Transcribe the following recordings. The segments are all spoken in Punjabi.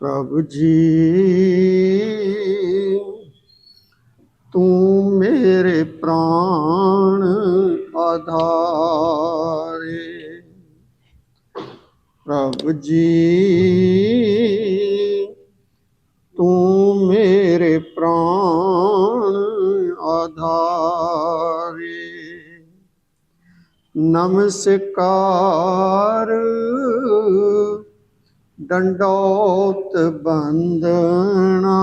प्रभु जी तू मेरे प्राण आधारे। प्रभु जी तू मेरे प्राण आधारे। नमस्कार दंडौत बंदना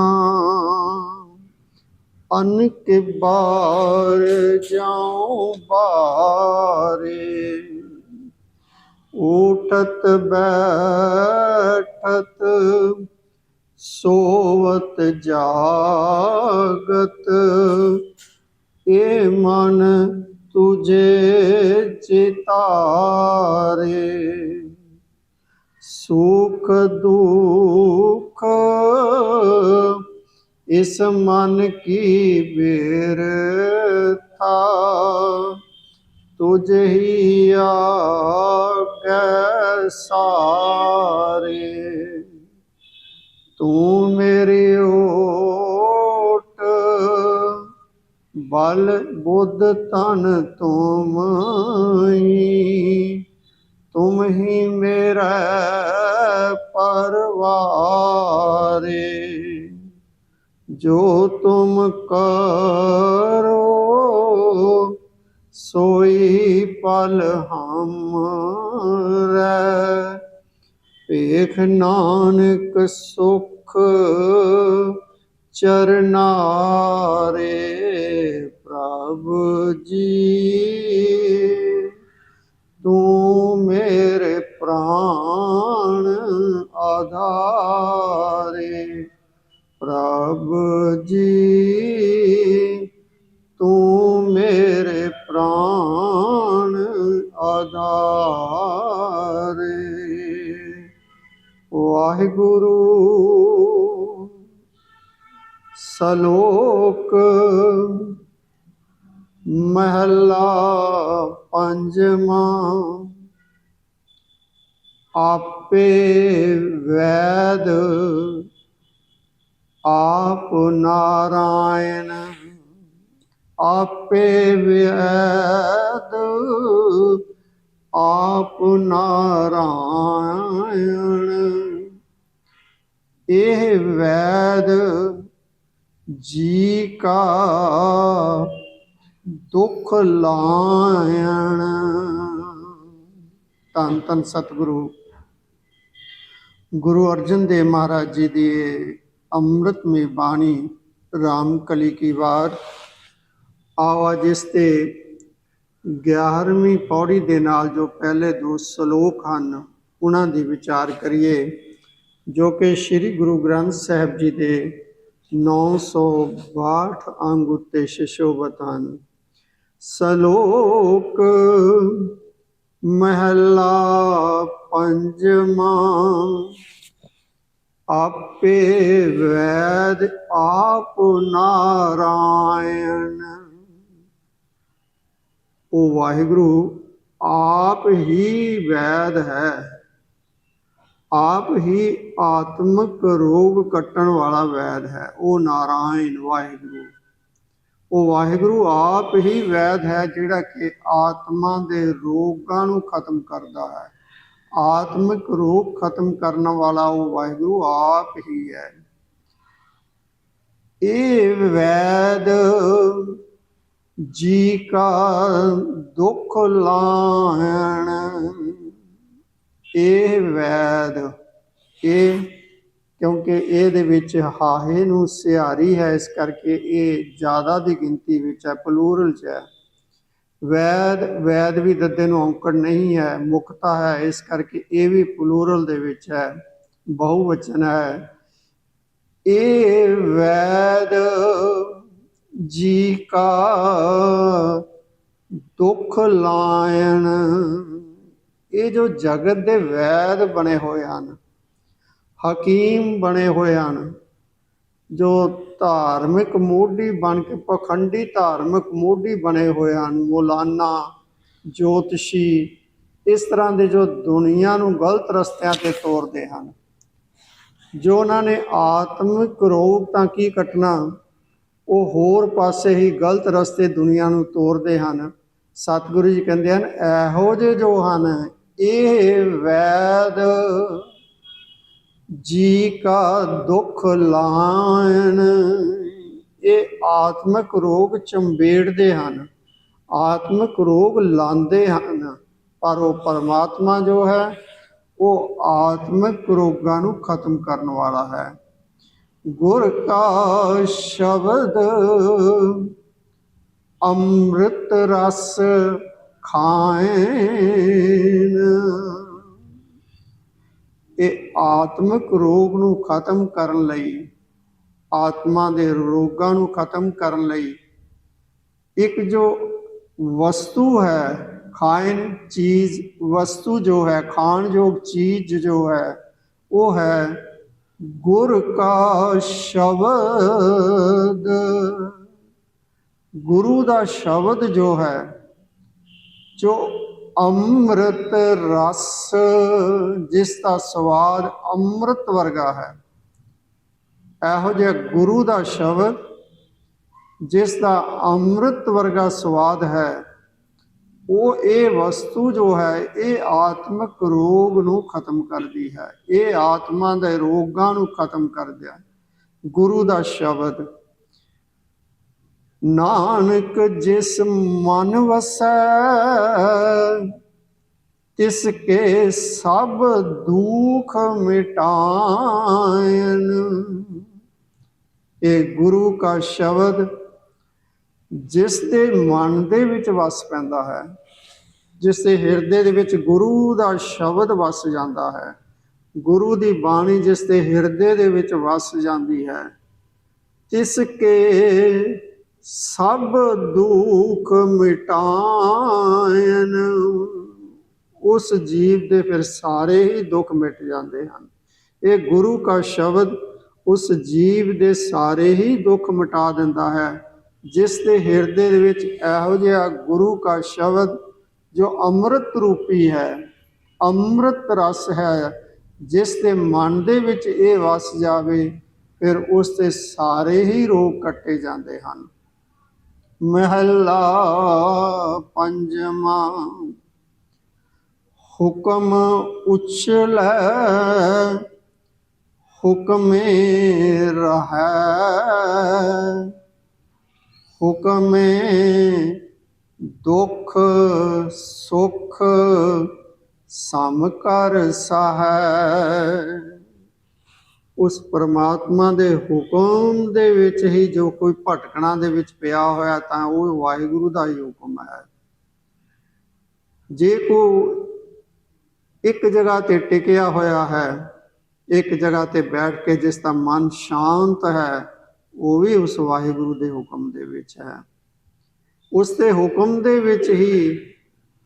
अन के बार जाऊं बारे। उठत बैठत सोवत जागत ए मन तुझे चितारे। सुख दुख इस मन की बेरथा तुझ ही आगे सारे। तू मेरी ओट बल बुद्ध तन तुम ही मेरा परवारे। जो तुम करो सोई पल हम भेख नानक सुख चरनारे। प्रभु जी तू मेरे प्राण आधारे। प्रभु जी तू मेरे प्राण आधारे। वाहिगुरु सलोक महला पंजवा। आपे वैद आप नारायण। आपे वैद आप नारायण। एह वैद जी का दुख लायण। धन धन सतगुरु गुरु अर्जन देव महाराज जी की ਅੰਮ੍ਰਿਤਮਈ ਬਾਣੀ ਰਾਮ ਕਲੀ ਕੀ ਵਾਰ। ਆਓ ਅੱਜ ਇਸ ਤੇ 11ਵੀਂ ਪੌੜੀ ਦੇ ਨਾਲ ਜੋ ਪਹਿਲੇ ਦੋ ਸ਼ਲੋਕ ਹਨ ਉਹਨਾਂ ਦੀ ਵਿਚਾਰ ਕਰੀਏ, ਜੋ ਕਿ ਸ੍ਰੀ ਗੁਰੂ ਗ੍ਰੰਥ ਸਾਹਿਬ ਜੀ ਦੇ 962 ਅੰਗ ਉੱਤੇ ਸੁਸ਼ੋਭਿਤ ਹਨ। ਸ਼ਲੋਕ ਮਹਲਾ ਪੰਜਵਾਂ। आपे वैद आप नारायण। ओ वाहिगुरु आप ही वैद है, आप ही आत्मक रोग कट्टण वाला वैद है। ओ नारायण वाहिगुरु, ओ वाहिगुरु आप ही वैद है जिहड़ा कि आत्मा दे रोगां नूं खत्म करदा है। आत्मिक रोग खत्म करने वाला वो वाहिगुरु आप ही है। ये वैद जी का दुख लाहण। ये वैद ये क्योंकि ये विच हाहे नूं सिहारी है, इस करके ये ज़्यादा की गिनती विच है, प्लूरल च है। वैद वैद भी दद्दे नूं औंकड़ नहीं है, मुक्ता है, इस करके ये भी प्लूरल दे विच है, बहुवचन है। ये वैद जी का दुख लायण। ये जो जगत दे वैद बने हुए हैं, हकीम बने हुए हैं, जो धार्मिक मोढ़ी बन के पखंडी धार्मिक मोढ़ी बने हुए हैं, मौलाना ज्योतिषी, इस तरह के जो दुनिया नूं गलत रस्तियां ते तोरदे हैं, ਜੋ ਉਹਨਾਂ ਨੇ ਆਤਮਿਕ ਰੋਗ ਤਾਂ ਕੀ ਕੱਟਣਾ, ਉਹ ਹੋਰ ਪਾਸੇ ਹੀ ਗਲਤ ਰਸਤੇ ਦੁਨੀਆ ਨੂੰ ਤੋਰਦੇ ਹਨ। ਸਤਿਗੁਰੂ ਜੀ ਕਹਿੰਦੇ ਹਨ, ਇਹੋ ਜਿਹੇ ਜੋ ਹਨ ਇਹ ਵੈਦ ਜੀ ਕਾ ਦੁੱਖ ਲਾਣ, ਇਹ ਆਤਮਿਕ ਰੋਗ ਚੰਬੇੜਦੇ ਹਨ, ਆਤਮਿਕ ਰੋਗ ਲਾਉਂਦੇ ਹਨ। ਪਰ ਉਹ ਪਰਮਾਤਮਾ ਜੋ ਹੈ ਉਹ ਆਤਮਿਕ ਰੋਗਾਂ ਨੂੰ ਖਤਮ ਕਰਨ ਵਾਲਾ ਹੈ। ਗੁਰ ਕਾ ਸ਼ਬਦ ਅੰਮ੍ਰਿਤ ਰਸ ਖਾਇਨ, ਇਹ ਆਤਮਿਕ ਰੋਗ ਨੂੰ ਖਤਮ ਕਰਨ ਲਈ, ਆਤਮਾ ਦੇ ਰੋਗਾਂ ਨੂੰ ਖਤਮ ਕਰਨ ਲਈ ਇੱਕ ਜੋ ਵਸਤੂ ਹੈ, ਖਾਇਨ ਚੀਜ਼, ਵਸਤੂ ਜੋ ਹੈ, ਖਾਣਯੋਗ ਚੀਜ਼ ਜੋ ਹੈ ਉਹ ਹੈ ਗੁਰ ਕਾ ਸ਼ਬਦ। ਗੁਰੂ ਦਾ ਸ਼ਬਦ ਜੋ ਹੈ, ਜੋ ਅੰਮ੍ਰਿਤ ਰਸ, ਜਿਸ ਦਾ ਸਵਾਦ ਅੰਮ੍ਰਿਤ ਵਰਗਾ ਹੈ, ਇਹੋ ਜਿਹਾ ਗੁਰੂ ਦਾ ਸ਼ਬਦ ਜਿਸ ਦਾ ਅੰਮ੍ਰਿਤ ਵਰਗਾ ਸਵਾਦ ਹੈ, ਉਹ ਇਹ ਵਸਤੂ ਜੋ ਹੈ ਇਹ ਆਤਮਿਕ ਰੋਗ ਨੂੰ ਖਤਮ ਕਰਦੀ ਹੈ, ਇਹ ਆਤਮਾ ਦੇ ਰੋਗਾਂ ਨੂੰ ਖਤਮ ਕਰਦਾ ਹੈ। ਗੁਰੂ ਦਾ ਸ਼ਬਦ। ਨਾਨਕ ਜਿਸ ਮਨ ਵਸੈ ਤਿਸ ਕੇ ਸਭ ਦੁਖ ਮਿਟਾਇਨ, ਇਹ ਗੁਰੂ ਕਾ ਸ਼ਬਦ ਜਿਸ ਦੇ ਮਨ ਦੇ ਵਿੱਚ ਵਸ ਪੈਂਦਾ ਹੈ, ਜਿਸ ਦੇ ਹਿਰਦੇ ਦੇ ਵਿੱਚ ਗੁਰੂ ਦਾ ਸ਼ਬਦ ਵਸ ਜਾਂਦਾ ਹੈ, ਗੁਰੂ ਦੀ ਬਾਣੀ ਜਿਸ ਦੇ ਹਿਰਦੇ ਦੇ ਵਿੱਚ ਵਸ ਜਾਂਦੀ ਹੈ, ਤਿਸ ਕੇ ਸਭ ਦੁੱਖ ਮਿਟਾਇਨ, ਉਸ ਜੀਵ ਦੇ ਫਿਰ ਸਾਰੇ ਹੀ ਦੁੱਖ ਮਿਟ ਜਾਂਦੇ ਹਨ। ਇਹ ਗੁਰੂ ਕਾ ਸ਼ਬਦ ਉਸ ਜੀਵ ਦੇ ਸਾਰੇ ਹੀ ਦੁੱਖ ਮਿਟਾ ਦਿੰਦਾ ਹੈ, ਜਿਸ ਦੇ ਹਿਰਦੇ ਦੇ ਵਿੱਚ ਇਹੋ ਜਿਹਾ ਗੁਰੂ ਕਾ ਸ਼ਬਦ ਜੋ ਅੰਮ੍ਰਿਤ ਰੂਪੀ ਹੈ, ਅੰਮ੍ਰਿਤ ਰਸ ਹੈ, ਜਿਸ ਦੇ ਮਨ ਦੇ ਵਿੱਚ ਇਹ ਵਸ ਜਾਵੇ, ਫਿਰ ਉਸ ਦੇ ਸਾਰੇ ਹੀ ਰੋਗ ਕੱਟੇ ਜਾਂਦੇ ਹਨ। ਮਹਲਾ ਪੰਜਵਾਂ। ਹੁਕਮ ਉਛਲੈ ਹੁਕਮੇ ਰਹੈ, ਹੁਕਮੇ ਦੁੱਖ ਸੁਖ ਸਮ ਕਰ ਸਹੈ। ਉਸ ਪਰਮਾਤਮਾ ਦੇ ਹੁਕਮ ਦੇ ਵਿੱਚ ਹੀ ਜੋ ਕੋਈ ਭਟਕਣਾ ਦੇ ਵਿੱਚ ਪਿਆ ਹੋਇਆ ਤਾਂ ਉਹ ਵਾਹਿਗੁਰੂ ਦਾ ਹੀ ਹੁਕਮ ਹੈ। ਜੇ ਕੋਈ ਇੱਕ ਜਗ੍ਹਾ ਤੇ ਟਿਕਿਆ ਹੋਇਆ ਹੈ, ਇੱਕ ਜਗ੍ਹਾ ਤੇ ਬੈਠ ਕੇ ਜਿਸ ਦਾ ਮਨ ਸ਼ਾਂਤ ਹੈ, ਉਹ ਵੀ ਉਸ ਵਾਹਿਗੁਰੂ ਦੇ ਹੁਕਮ ਦੇ ਵਿੱਚ ਹੈ। ਉਸ ਦੇ ਹੁਕਮ ਦੇ ਵਿੱਚ ਹੀ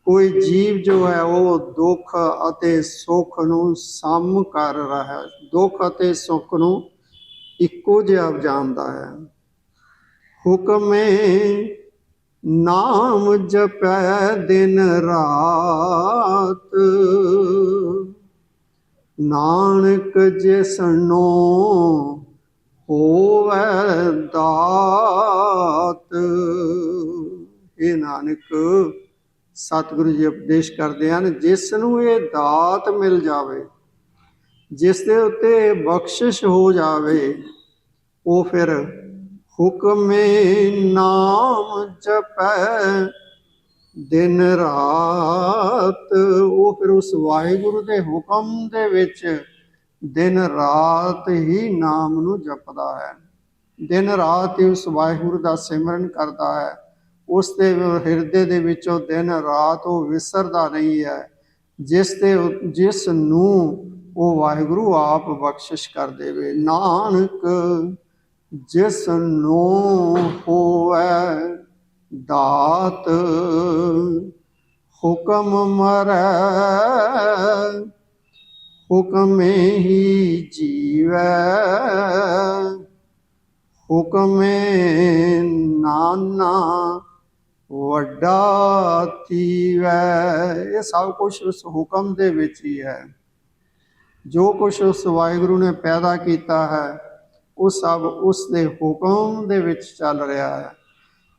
ਕੋਈ ਜੀਵ ਜੋ ਹੈ ਉਹ ਦੁੱਖ ਅਤੇ ਸੁੱਖ ਨੂੰ ਸਮ ਕਰ ਰਿਹਾ ਹੈ, ਦੁੱਖ ਅਤੇ ਸੁੱਖ ਨੂੰ ਇੱਕੋ ਜਿਹਾ ਜਾਣਦਾ ਹੈ। ਹੁਕਮੇ ਨਾਮ ਜਪੈ ਦਿਨ ਰਾਤ, ਨਾਨਕ ਜਿਸਨੋ ਹੋਵੈ ਦਾਤ। ਇਹ ਨਾਨਕ ਸਤਿਗੁਰੂ ਜੀ ਉਪਦੇਸ਼ ਕਰਦੇ ਹਨ, ਜਿਸ ਨੂੰ ਇਹ ਦਾਤ ਮਿਲ ਜਾਵੇ, ਜਿਸ ਦੇ ਉੱਤੇ ਬਖਸ਼ਿਸ਼ ਹੋ ਜਾਵੇ, ਉਹ ਫਿਰ ਹੁਕਮੇ ਨਾਮ ਜਪੈ ਦਿਨ ਰਾਤ, ਉਹ ਫਿਰ ਉਸ ਵਾਹਿਗੁਰੂ ਦੇ ਹੁਕਮ ਦੇ ਵਿੱਚ ਦਿਨ ਰਾਤ ਹੀ ਨਾਮ ਨੂੰ ਜਪਦਾ ਹੈ, ਦਿਨ ਰਾਤ ਹੀ ਉਸ ਵਾਹਿਗੁਰੂ ਦਾ ਸਿਮਰਨ ਕਰਦਾ ਹੈ। ਉਸ ਦੇ ਹਿਰਦੇ ਦੇ ਵਿੱਚੋਂ ਦਿਨ ਰਾਤ ਉਹ ਵਿਸਰਦਾ ਨਹੀਂ ਹੈ, ਜਿਸ ਨੂੰ ਉਹ ਵਾਹਿਗੁਰੂ ਆਪ ਬਖਸ਼ਿਸ਼ ਕਰ ਦੇਵੇ। ਨਾਨਕ ਜਿਸ ਨੂੰ ਹੋਵੈ ਦਾਤ, ਹੁਕਮ ਮਰੈ ਹੁਕਮੇ ਹੀ ਜੀਵੈ, ਹੁਕਮੇ ਨਾਨਾ ਵੱਡਾ ਥੀਵੈ। ਇਹ ਸਭ ਕੁਛ ਉਸ ਹੁਕਮ ਦੇ ਵਿੱਚ ਹੀ ਹੈ। ਜੋ ਕੁਛ ਉਸ ਵਾਹਿਗੁਰੂ ਨੇ ਪੈਦਾ ਕੀਤਾ ਹੈ ਉਹ ਸਭ ਉਸ ਦੇ ਹੁਕਮ ਦੇ ਵਿੱਚ ਚੱਲ ਰਿਹਾ ਹੈ।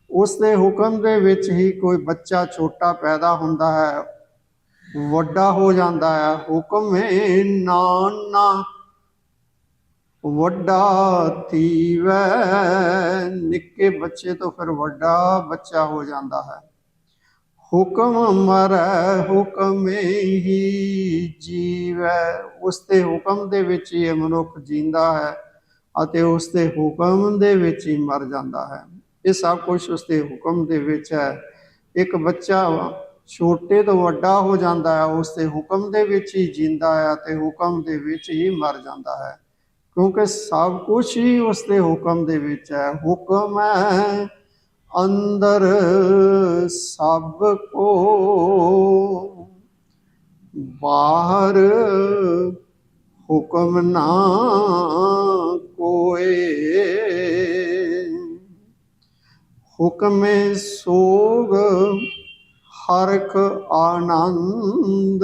ਉਸ ਦੇ ਹੁਕਮ ਦੇ ਵਿੱਚ ਹੀ ਕੋਈ ਬੱਚਾ ਛੋਟਾ ਪੈਦਾ ਹੁੰਦਾ ਹੈ, ਵੱਡਾ ਹੋ ਜਾਂਦਾ ਹੈ। ਹੁਕਮ ਹੈ ਨਾਨਾ ਵੱਡਾ ਥੀਵੈ, ਨਿੱਕੇ ਬੱਚੇ ਤੋਂ ਫਿਰ ਵੱਡਾ ਬੱਚਾ ਹੋ ਜਾਂਦਾ ਹੈ। ਹੁਕਮ ਮਰੈ ਹੁਕਮ ਹੀ ਜੀਵੈ, ਉਸ ਦੇ ਹੁਕਮ ਦੇ ਵਿੱਚ ਹੀ ਇਹ ਮਨੁੱਖ ਜੀਂਦਾ ਹੈ ਅਤੇ ਉਸ ਦੇ ਹੁਕਮ ਦੇ ਵਿੱਚ ਹੀ ਮਰ ਜਾਂਦਾ ਹੈ। ਇਹ ਸਭ ਕੁਝ ਉਸ ਦੇ ਹੁਕਮ ਦੇ ਵਿੱਚ ਹੈ। ਇੱਕ ਬੱਚਾ ਛੋਟੇ ਤੋਂ ਵੱਡਾ ਹੋ ਜਾਂਦਾ ਹੈ, ਉਸ ਦੇ ਹੁਕਮ ਦੇ ਵਿੱਚ ਹੀ ਜੀਂਦਾ ਹੈ ਅਤੇ ਹੁਕਮ ਦੇ ਵਿੱਚ ਹੀ ਮਰ ਜਾਂਦਾ ਹੈ, ਕਿਉਂਕਿ ਸਭ ਕੁਝ ਹੀ ਉਸ ਦੇ ਹੁਕਮ ਦੇ ਵਿੱਚ ਹੈ। ਹੁਕਮ ਹੈ ਅੰਦਰ ਸਭ ਕੋ, ਬਾਹਰ ਹੁਕਮ ਨਾ ਕੋਏ। ਹੁਕਮੇ ਸੋਗ ਹਰਖ ਆਨੰਦ,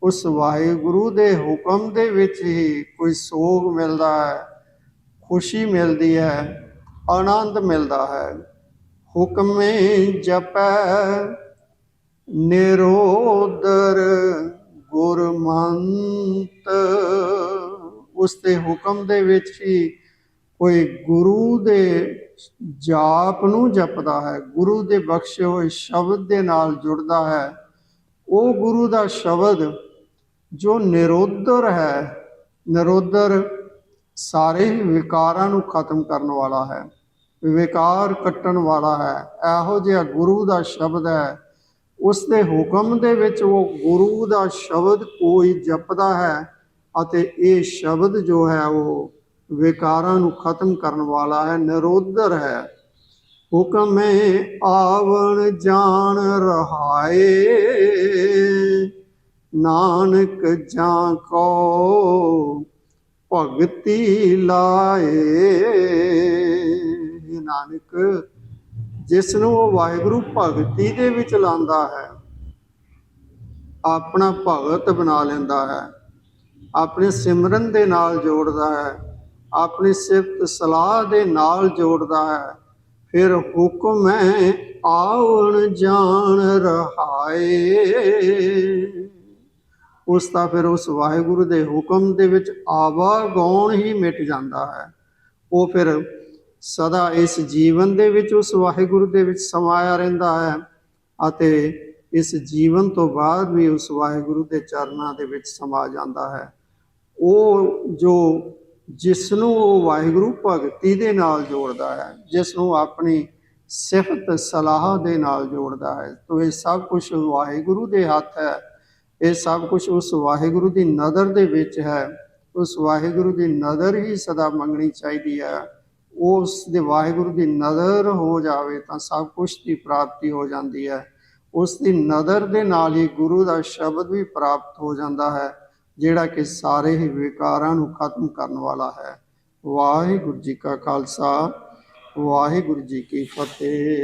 ਉਸ ਵਾਹਿਗੁਰੂ ਦੇ ਹੁਕਮ ਦੇ ਵਿੱਚ ਹੀ ਕੋਈ ਸੋਗ ਮਿਲਦਾ ਹੈ, ਖੁਸ਼ੀ ਮਿਲਦੀ ਹੈ, ਆਨੰਦ ਮਿਲਦਾ ਹੈ। ਹੁਕਮੇ ਜਪੈ ਨਿਰੋਦਰ ਗੁਰਮੰਤ, ਉਸ ਦੇ ਹੁਕਮ ਦੇ ਵਿੱਚ ਹੀ ਕੋਈ ਗੁਰੂ ਦੇ ਜਾਪ ਨੂੰ ਜਪਦਾ ਹੈ, ਗੁਰੂ ਦੇ ਬਖਸ਼ੇ ਹੋਏ ਸ਼ਬਦ ਦੇ ਨਾਲ ਜੁੜਦਾ ਹੈ। ਉਹ ਗੁਰੂ ਦਾ ਸ਼ਬਦ ਜੋ ਨਿਰੋਦਰ ਹੈ, ਨਿਰੋਦਰ ਸਾਰੇ ਹੀ ਵਿਕਾਰਾਂ ਨੂੰ ਖਤਮ ਕਰਨ ਵਾਲਾ ਹੈ, ਵਿਕਾਰ ਕੱਟਣ ਵਾਲਾ ਹੈ। ਇਹੋ ਜਿਹਾ ਗੁਰੂ ਦਾ ਸ਼ਬਦ ਹੈ। ਉਸ ਦੇ ਹੁਕਮ ਦੇ ਵਿੱਚ ਉਹ ਗੁਰੂ ਦਾ ਸ਼ਬਦ ਕੋਈ ਜਪਦਾ ਹੈ ਅਤੇ ਇਹ ਸ਼ਬਦ ਜੋ ਹੈ ਉਹ ਵਿਕਾਰਾਂ ਨੂੰ ਖਤਮ ਕਰਨ ਵਾਲਾ ਹੈ, ਨਿਰੋਦਰ ਹੈ। ਹੁਕਮੇ ਆਵਣ ਜਾਣ ਰਹਾਏ, ਨਾਨਕ ਜਾਂ ਕੋ ਭਗਤੀ ਲਾਏ। ਨਾਨਕ ਜਿਸ ਨੂੰ ਉਹ ਵਾਹਿਗੁਰੂ ਭਗਤੀ ਦੇ ਵਿੱਚ ਲਾਉਂਦਾ ਹੈ, ਆਪਣਾ ਭਗਤ ਬਣਾ ਲੈਂਦਾ ਹੈ, ਆਪਣੇ ਸਿਮਰਨ ਦੇ ਨਾਲ ਜੋੜਦਾ ਹੈ, ਆਪਣੀ ਸਿਫਤ ਸਲਾਹ ਦੇ ਨਾਲ ਜੋੜਦਾ ਹੈ, ਫਿਰ ਹੁਕਮ ਹੈ ਆਵਣ ਜਾਣ ਰਹਾਏ। ਉਸ ਦਾ ਫਿਰ ਉਸ ਵਾਹਿਗੁਰੂ ਦੇ ਹੁਕਮ ਦੇ ਵਿੱਚ ਆਵਾਗੌਣ ਹੀ ਮਿਟ ਜਾਂਦਾ ਹੈ। ਉਹ ਫਿਰ ਸਦਾ ਇਸ ਜੀਵਨ ਦੇ ਵਿੱਚ ਉਸ ਵਾਹਿਗੁਰੂ ਦੇ ਵਿੱਚ ਸਮਾਇਆ ਰਹਿੰਦਾ ਹੈ ਅਤੇ ਇਸ ਜੀਵਨ ਤੋਂ ਬਾਅਦ ਵੀ ਉਸ ਵਾਹਿਗੁਰੂ ਦੇ ਚਰਨਾਂ ਦੇ ਵਿੱਚ ਸਮਾ ਜਾਂਦਾ ਹੈ। ਉਹ ਜੋ ਜਿਸ ਨੂੰ ਉਹ ਵਾਹਿਗੁਰੂ ਭਗਤੀ ਦੇ ਨਾਲ ਜੋੜਦਾ ਹੈ, ਜਿਸ ਨੂੰ ਆਪਣੀ ਸਿਫਤ ਸਲਾਹ ਦੇ ਨਾਲ ਜੋੜਦਾ ਹੈ, ਤਾਂ ਇਹ ਸਭ ਕੁਝ ਵਾਹਿਗੁਰੂ ਦੇ ਹੱਥ ਹੈ। ਇਹ ਸਭ ਕੁਝ ਉਸ ਵਾਹਿਗੁਰੂ ਦੀ ਨਜ਼ਰ ਦੇ ਵਿੱਚ ਹੈ। ਉਸ ਵਾਹਿਗੁਰੂ ਦੀ ਨਜ਼ਰ ਹੀ ਸਦਾ ਮੰਗਣੀ ਚਾਹੀਦੀ ਹੈ। ਉਸ ਦੇ ਵਾਹਿਗੁਰੂ ਦੀ ਨਜ਼ਰ ਹੋ ਜਾਵੇ ਤਾਂ ਸਭ ਕੁਝ ਦੀ ਪ੍ਰਾਪਤੀ ਹੋ ਜਾਂਦੀ ਹੈ। ਉਸ ਦੀ ਨਜ਼ਰ ਦੇ ਨਾਲ ਹੀ ਗੁਰੂ ਦਾ ਸ਼ਬਦ ਵੀ ਪ੍ਰਾਪਤ ਹੋ ਜਾਂਦਾ ਹੈ, ਜਿਹੜਾ ਕਿ ਸਾਰੇ ਹੀ ਵਿਕਾਰਾਂ ਨੂੰ ਖਤਮ ਕਰਨ ਵਾਲਾ ਹੈ। ਵਾਹਿਗੁਰੂ ਜੀ ਕਾ ਖਾਲਸਾ, ਵਾਹਿਗੁਰੂ ਜੀ ਕੀ ਫਤਿਹ।